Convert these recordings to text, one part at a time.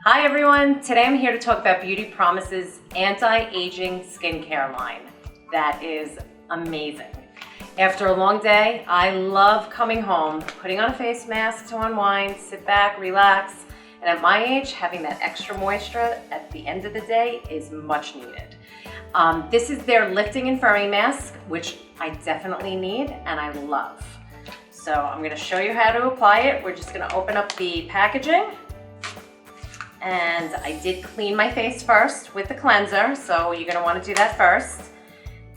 Hi everyone, today I'm here to talk about BeautiPromise's anti-aging skincare line. That is amazing. After a long day, I love coming home, putting on a face mask to unwind, sit back, relax, and at my age, having that extra moisture at the end of the day is much needed. This is their lifting and firming mask, which I definitely need and I love. So I'm going to show you how to apply it. We're just going to open up the packaging. And I did clean my face first with the cleanser, so you're going to want to do that first.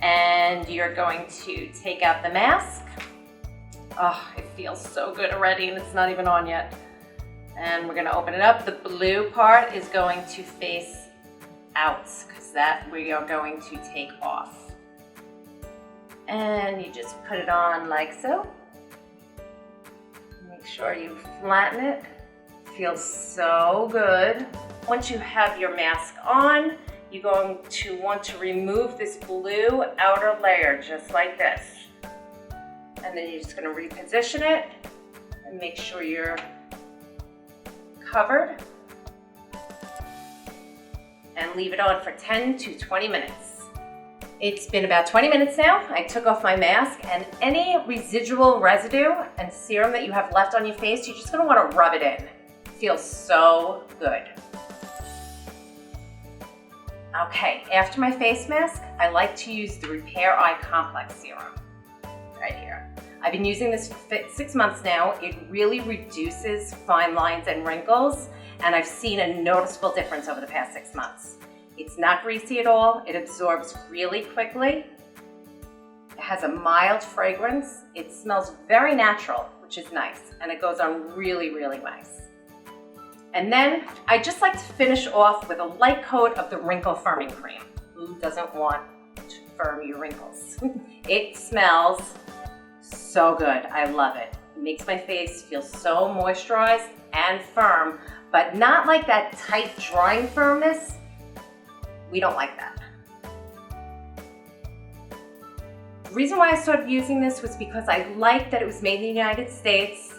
And you're going to take out the mask. Oh, it feels so good already and it's not even on yet. And we're going to open it up. The blue part is going to face out because that we are going to take off. And you just put it on like so. Make sure you flatten it. Feels so good. Once you have your mask on, you're going to want to remove this blue outer layer just like this. And then you're just going to reposition it and make sure you're covered. And leave it on for 10 to 20 minutes. It's been about 20 minutes now. I took off my mask, and any residual residue and serum that you have left on your face, you're just going to want to rub it in. Feels so good. Okay, after my face mask, I like to use the Repair Eye Complex serum right here. I've been using this for 6 months now. It really reduces fine lines and wrinkles, and I've seen a noticeable difference over the past 6 months. It's not greasy at all. It absorbs really quickly. It has a mild fragrance. It smells very natural, which is nice, and it goes on really, really nice. And then I just like to finish off with a light coat of the wrinkle firming cream. Who doesn't want to firm your wrinkles? It smells so good. I love it. It makes my face feel so moisturized and firm, but not like that tight drying firmness. We don't like that. The reason why I started using this was because I liked that it was made in the United States,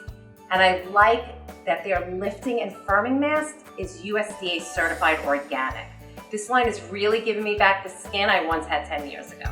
and I like that their lifting and firming mask is USDA certified organic. This line is really giving me back the skin I once had 10 years ago.